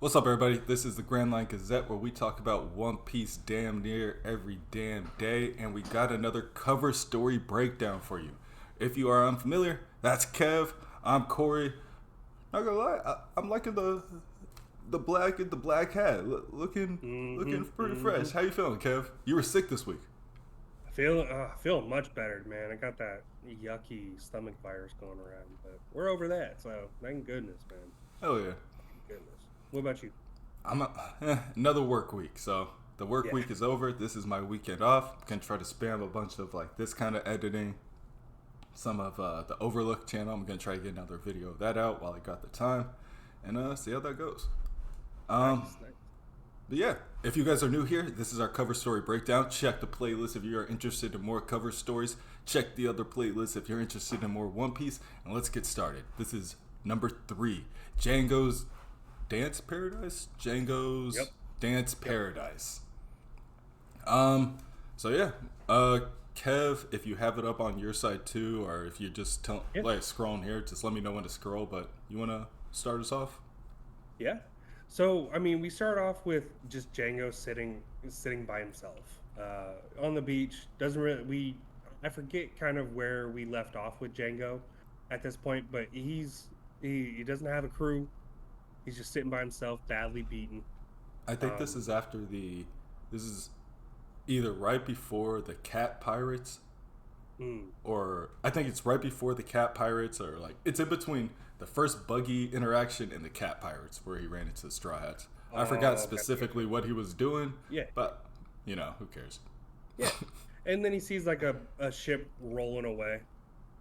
What's up, everybody? This is the Grand Line Gazette, where we talk about One Piece damn near every damn day, and we got another cover story breakdown for you. If you are unfamiliar, that's Kev. I'm Corey. Not gonna lie, I'm liking the black hat, looking pretty fresh. How you feeling, Kev? You were sick this week. Feeling much better, man. I got that yucky stomach virus going around, but we're over that. So thank goodness, man. Hell yeah. Thank goodness. What about you? Another work week. So the work Yeah. week is over. This is my weekend off. I'm gonna try to spam a bunch of like this kind of editing. Some of the Overlook channel. I'm gonna try to get another video of that out while I got the time, and see how that goes. Nice. But yeah, if you guys are new here, this is our cover story breakdown. Check the playlist if you are interested in more cover stories. Check the other playlist if you're interested in more One Piece. And let's get started. This is number 3, Jango's Dance Paradise. Jango's Yep. Dance Paradise. So yeah, Kev, if you have it up on your side too, or if you're just Yeah. like scrolling here, just let me know when to scroll. But you wanna start us off? Yeah. So I mean, we start off with just Django sitting by himself on the beach. Doesn't really I forget kind of where we left off with Django at this point, but he doesn't have a crew. He's just sitting by himself, badly beaten. I think this is after this is either right before the cat pirates, or I think it's right before the cat pirates, or like it's in between the first buggy interaction and the cat pirates where he ran into the Straw Hats. I forgot Okay. specifically what he was doing. Yeah. But who cares? Yeah, and then he sees like a ship rolling away.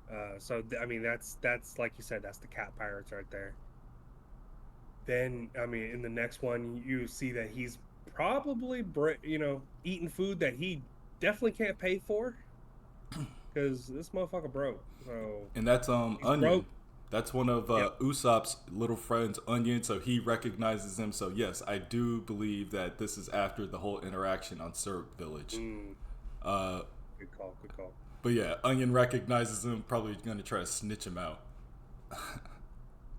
I mean, that's like you said, that's the cat pirates right there. Then I mean, in the next one, you see that he's probably eating food that he definitely can't pay for because this motherfucker broke. So And that's he's Onion. broke. That's one of Yep. Usopp's little friends, Onion, so he recognizes him. So yes, I do believe that this is after the whole interaction on Syrup Village. Good call. Good call. But yeah, Onion recognizes him, probably going to try to snitch him out.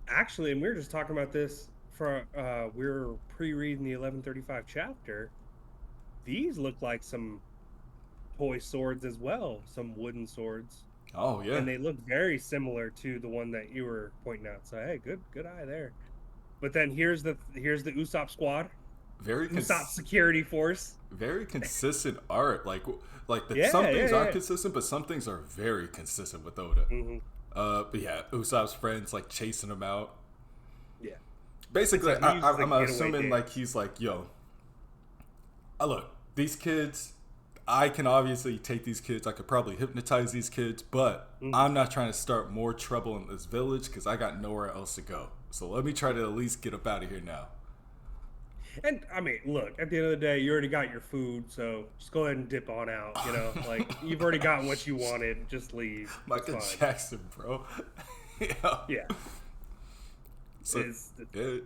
Actually, and we were just talking about this we were pre-reading the 1135 chapter. These look like some toy swords as well, some wooden swords, Oh yeah, and they look very similar to the one that you were pointing out. So hey, good eye there. But then here's the Usopp squad, very Usopp security force. very consistent art. Yeah, some things yeah, aren't yeah. consistent, but some things are very consistent with Oda. Hmm. But yeah, Usopp's friends like chasing him out. Yeah, Basically, It's like he uses I'm a getaway assuming dance. like he's like, yo, look, these kids, I can obviously take these kids. I could probably hypnotize these kids, but I'm not trying to start more trouble in this village because I got nowhere else to go. So let me try to at least get up out of here now. and I mean, look, at the end of the day, you already got your food, so just go ahead and dip on out. You know, like you've already gotten what you wanted. Just leave. It's Michael fine. Jackson, bro. Yeah. Yeah. So It's-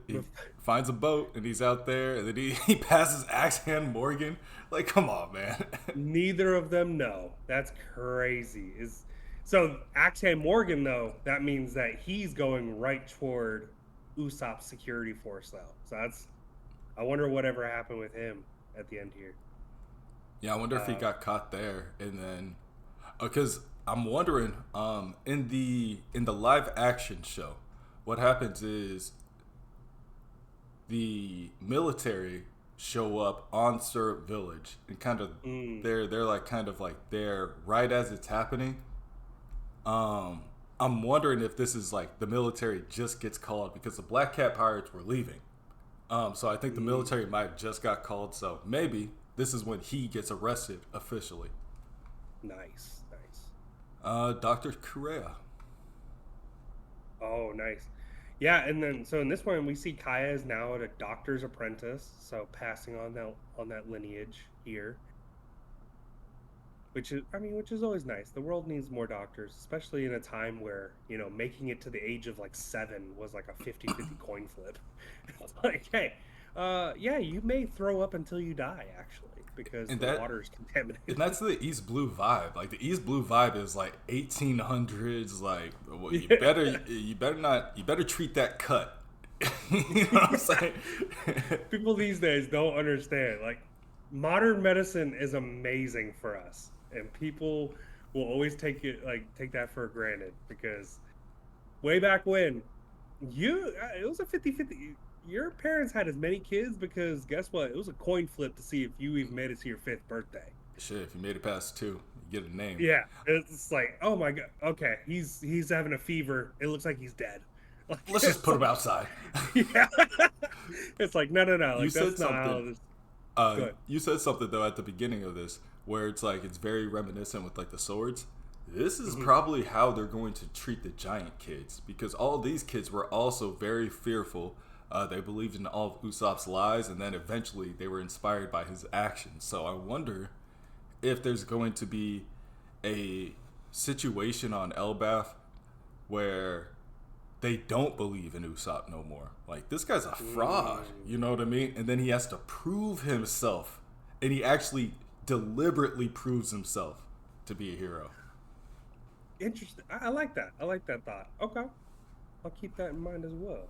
he finds a boat and he's out there, and then he passes Axe Hand Morgan. Like, come on, man. Neither of them know. That's crazy. So Axan Morgan though, that means that he's going right toward Usopp's security force though. So I wonder whatever happened with him at the end here. Yeah, I wonder if he got caught there, and then because I'm wondering, in the live action show, what happens is the military show up on Syrup Village and kind of they're like kind of like there right as it's happening. I'm wondering if this is like the military just gets called because the Black Cat Pirates were leaving. So I think the military might have just got called. So maybe this is when he gets arrested officially. Nice. Dr. Correa. Oh, nice. Yeah, and then so in this one we see Kaya is now a doctor's apprentice, so passing on that lineage here. Which is always nice. The world needs more doctors, especially in a time where, making it to the age of like 7 was like a 50-50 coin flip. It's like, hey, yeah, you may throw up until you die, actually, because the water's contaminated. And that's the East Blue vibe. Like the East Blue vibe is like 1800s. Like, well, you better treat that cut. You know what I'm saying? People these days don't understand. Like, modern medicine is amazing for us, and people will always take that for granted because way back when it was a 50-50. Your parents had as many kids because guess what? It was a coin flip to see if you even made it to your fifth birthday. Shit, if you made it past 2, you get a name. Yeah, it's like, oh my god, okay, he's having a fever. It looks like he's dead. Like, Let's just put him outside. yeah, it's like no. You Like said that's not how something. this. Good. You said something though at the beginning of this, where it's like it's very reminiscent with like the swords. This is probably how they're going to treat the giant kids because all of these kids were also very fearful. They believed in all of Usopp's lies, and then eventually they were inspired by his actions. So I wonder if there's going to be a situation on Elbaf where they don't believe in Usopp no more. Like, this guy's a fraud, you know what I mean? And then he has to prove himself. And he actually deliberately proves himself to be a hero. Interesting. I like that. I like that thought. Okay, I'll keep that in mind as well.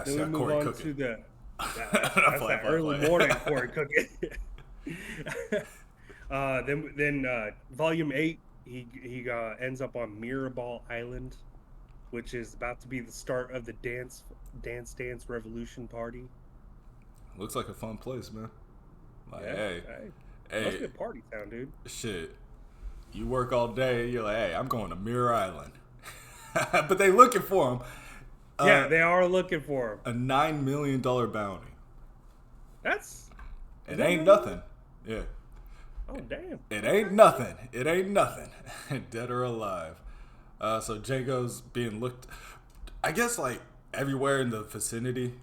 Then we move on to the that's that early morning Corey cooking. Then volume 8, he ends up on Mirabal Island, which is about to be the start of the dance revolution party. Looks like a fun place, man. Like, Yeah, hey, must be a party town, dude. shit. You work all day, you're like, hey, I'm going to Mirror Island. But they looking for him. Yeah, they are looking for him. A $9 million bounty. It ain't nothing. Yeah. Oh, damn. It ain't nothing. It ain't nothing. Dead or alive. So Jango's being looked, I guess, like everywhere in the vicinity.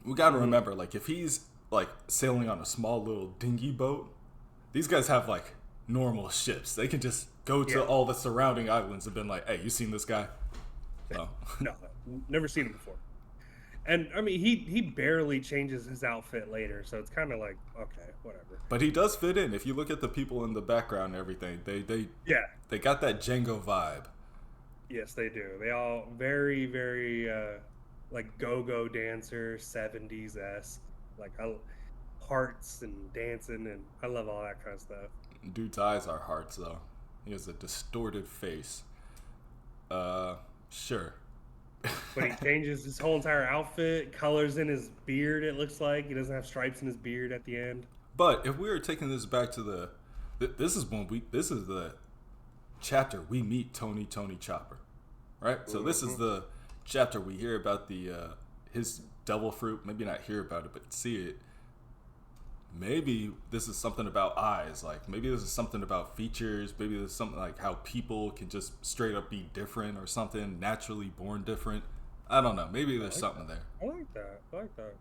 We gotta remember, like, if he's like sailing on a small little dinghy boat, these guys have like normal ships. They can just go to all the surrounding islands and been like, hey, you seen this guy? No. No, never seen him before. And I mean, he barely changes his outfit later, so it's kind of like, okay, whatever. But he does fit in. If you look at the people in the background and everything, they got that Jango vibe. Yes, they do. They all very, very like go-go dancer, 70s-esque, like hearts and dancing, and I love all that kind of stuff. Dude's eyes are hearts, though. He has a distorted face. Sure. But he changes his whole entire outfit, colors in his beard, it looks like. He doesn't have stripes in his beard at the end. But if we were taking this back to this is the chapter we meet Tony Chopper, right? So this is the chapter we hear about his devil fruit. Maybe not hear about it, but see it. Maybe this is something about eyes. Like, maybe this is something about features. Maybe there's something like how people can just straight up be different or something, naturally born different. I don't know. Maybe there's something there. I like that.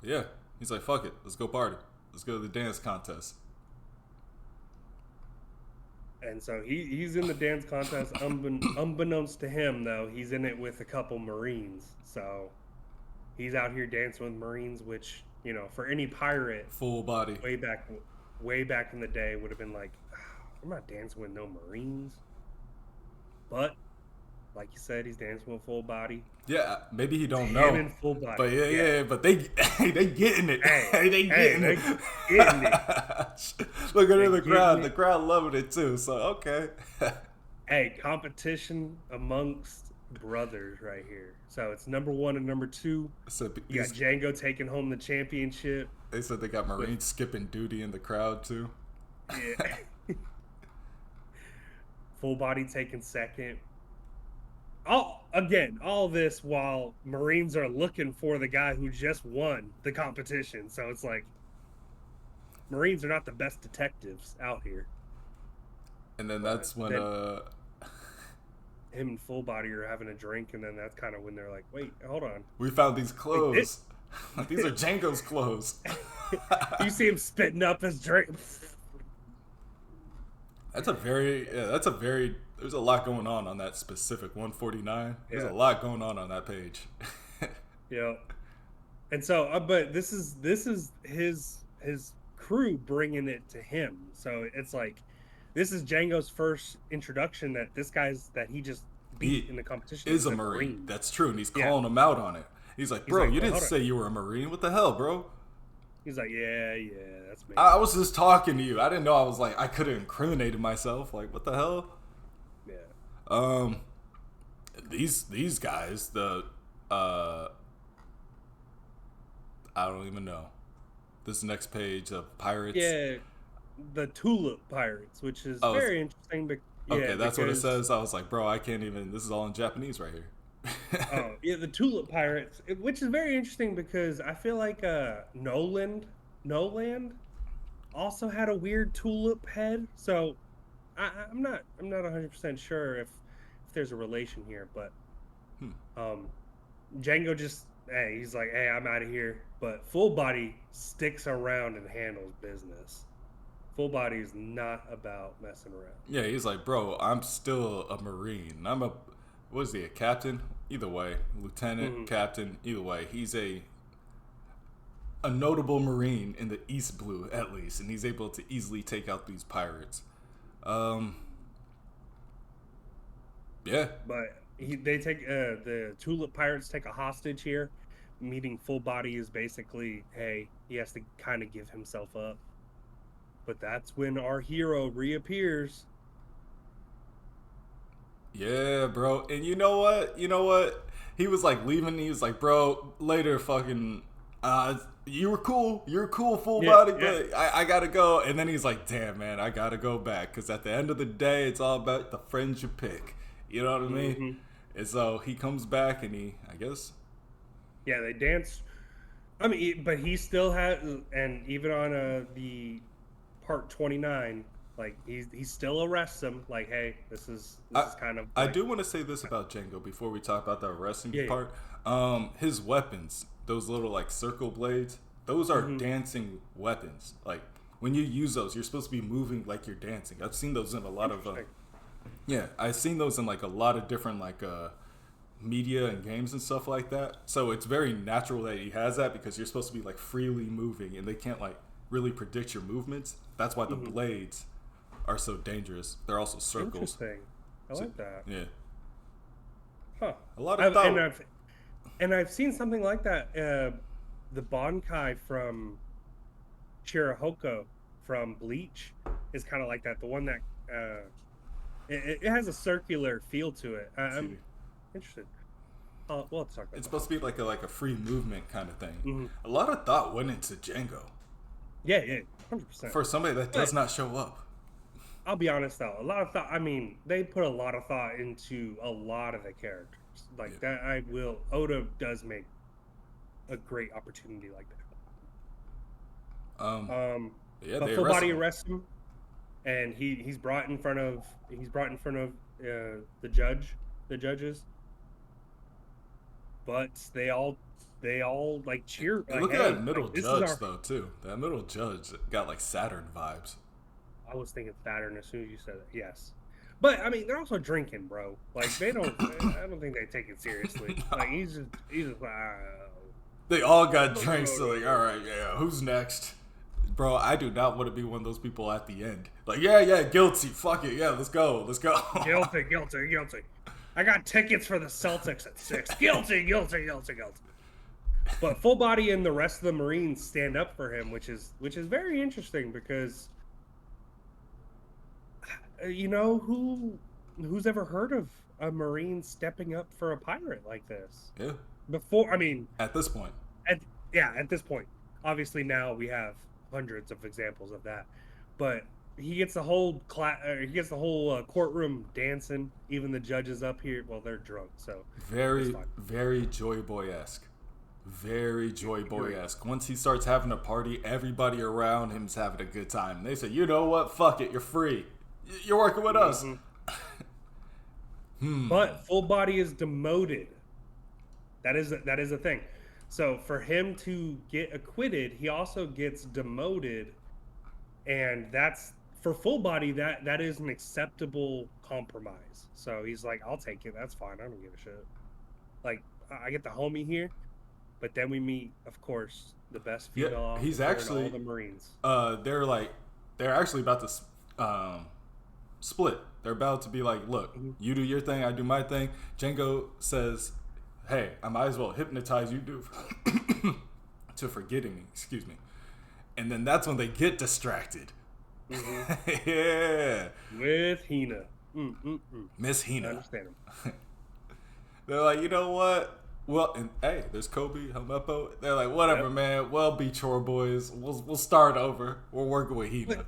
Yeah. He's like, fuck it. Let's go party. Let's go to the dance contest. And so he's in the dance contest. Unbeknownst to him, though, he's in it with a couple Marines. So he's out here dancing with Marines, which, you know, for any pirate, full body, way back in the day, would have been like, I'm not dancing with no Marines. But like you said, he's dancing with full body. Yeah, maybe he don't know. In full body. But yeah, but they getting it. They getting it. Look at the crowd. The crowd loving it too. So okay. Hey, competition amongst brothers right here. So it's number 1 and number 2. So you got Jango taking home the championship. They said they got Marines skipping duty in the crowd too. Yeah. Full body taking second. All this while Marines are looking for the guy who just won the competition. So it's like, Marines are not the best detectives out here. And then that's when him and Full Body are having a drink, and then that's kind of when they're like, wait, hold on. We found these clothes. These are Jango's clothes. You see him spitting up his drink. There's a lot going on that specific 149. There's a lot going on that page. Yeah. And so, but this is his crew bringing it to him. So it's like, this is Jango's first introduction that he just beat he in the competition is is a a Marine. Marine. That's true, and he's Yeah. calling him out on it. He's like, He's bro, like, you well, didn't hold on. say you were a Marine. What the hell, bro? He's like, yeah, that's me. I was just talking to you. I didn't know I was like, I could have incriminated myself. Like, what the hell? Yeah. These guys, I don't even know. This next page of pirates. Yeah, the Tulip Pirates, which is Oh, very interesting. But okay, yeah, that's what it because says. I was like, bro, I can't even. This is all in Japanese right here. oh yeah, the Tulip Pirates, which is very interesting because I feel like Noland also had a weird tulip head. So I'm not 100% sure if there's a relation here, but um, Jango just hey, he's like, hey, I'm out of here. But Full Body sticks around and handles business. Full Body is not about messing around. Yeah, he's like, bro, I'm still a Marine. What is he, a captain? Either way, lieutenant, captain, either way. He's a notable Marine in the East Blue, at least, and he's able to easily take out these pirates. Yeah. But they take the Tulip Pirates take a hostage here. Meeting Full Body is basically, hey, he has to kind of give himself up. But that's when our hero reappears. Yeah, bro. And you know what? He was like leaving. He was like, bro, later, fucking. You were cool. You're cool, Full Body, but I gotta go. And then he's like, damn, man, I gotta go back. Because at the end of the day, it's all about the friends you pick. You know what I mean? And so he comes back and I guess. Yeah, they dance. I mean, but he still has, and even on the part 29, like he still arrests him. Like, hey, this is kind of. I do want to say this about Jango before we talk about the arresting part. His weapons, those little like circle blades, those are dancing weapons. Like when you use those, you're supposed to be moving like you're dancing. I've seen those in a lot of. Yeah, I've seen those in like a lot of different like media and games and stuff like that. So it's very natural that he has that because you're supposed to be like freely moving and they can't like really predict your movements. That's why the blades are so dangerous. They're also circles. Interesting. I like that. Yeah. Huh. A lot of thought. And I've seen something like that. The Bankai from Chirahoko from Bleach is kind of like that. The one that it has a circular feel to it. I'm interested. We'll have to talk about it's supposed to be like a free movement kind of thing. A lot of thought went into Jango. Yeah, 100%. For somebody that does not show up. I'll be honest though, a lot of thought. I mean, they put a lot of thought into a lot of the characters. Like that, Oda does make a great opportunity like that. Yeah, but Full Body arrests him, and he's brought in front of the judges. But they all like cheer. Like, look at that middle judge though too. That middle judge got like Saturn vibes. I was thinking Saturn as soon as you said it. Yes, but I mean they're also drinking, bro. Like they don't. I don't think they take it seriously. No. Like he's just like. They all got drinks. So like, all right, yeah, who's next? Bro, I do not want to be one of those people at the end. Like, yeah, guilty. Fuck it, yeah, let's go. Guilty. I got tickets for the Celtics at 6. Guilty. But Full Body and the rest of the Marines stand up for him, which is very interesting because you know who's ever heard of a Marine stepping up for a pirate like this? Yeah. Before, I mean, at this point. At this point. Obviously now we have hundreds of examples of that. But he gets the whole courtroom dancing. Even the judges up here, well, they're drunk, so very Joy Boy-esque. Very Joy Boy-esque. Once he starts having a party, everybody around him's having a good time. They say, you know what? Fuck it, you're free. You're working with us. But Full Body is demoted. That is a thing. So for him to get acquitted, he also gets demoted, and that's for Full Body. That is an acceptable compromise. So he's like, I'll take it. That's fine. I don't give a shit. Like I get the homie here, but then we meet, of course, the best female officer in all the Marines. They're actually about to split. They're about to be like, look, you do your thing, I do my thing. Jango says, hey, I might as well hypnotize you to forgetting me. Excuse me. And then that's when they get distracted. Yeah. With Hina. Miss Hina. I understand him. They're like, you know what? Well, and hey, there's Kobe, Helmeppo. They're like, whatever, man. Well, be chore boys. We'll start over. We're working with Hina.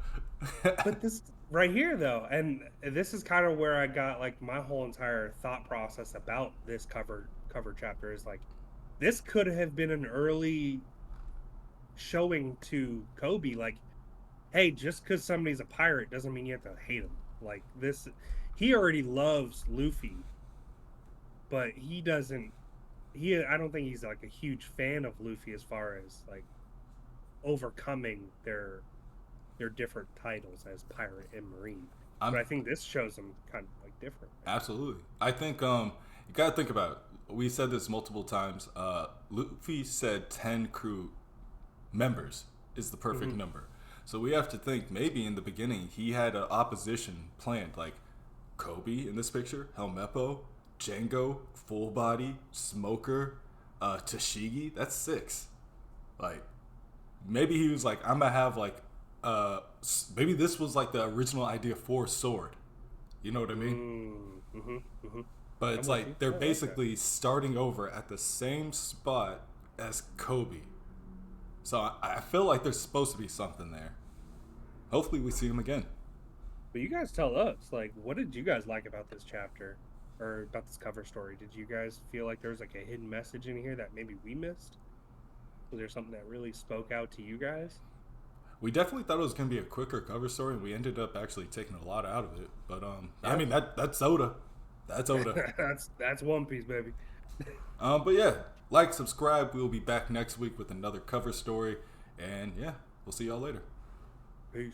But this right here, though, and this is kind of where I got like my whole entire thought process about this cover chapter is like, this could have been an early showing to Kobe, like, hey, just because somebody's a pirate doesn't mean you have to hate him. Like this, he already loves Luffy, but he doesn't. I don't think he's like a huge fan of Luffy as far as like overcoming their different titles as pirate and marine. But I think this shows them kind of like different. Right? Absolutely. I think you gotta think about it. We said this multiple times. Luffy said 10 crew members is the perfect number. So we have to think maybe in the beginning he had an opposition planned, like Kobe in this picture, Helmeppo, Jango, Full Body, Smoker, Tashigi. That's 6. Like maybe he was like, I'm gonna have like maybe this was like the original idea for Sword. You know what I mean? But it's like they're basically starting over at the same spot as Kobe. So I feel like there's supposed to be something there. Hopefully we see him again. But you guys tell us, like, what did you guys like about this chapter? Or about this cover story? Did you guys feel like there was like a hidden message in here that maybe we missed? Was there something that really spoke out to you guys? We definitely thought it was going to be a quicker cover story, and we ended up actually taking a lot out of it. But I mean that's Oda. That's Oda. that's One Piece, baby. But yeah, like, subscribe. We'll be back next week with another cover story, and yeah, we'll see y'all later. Peace.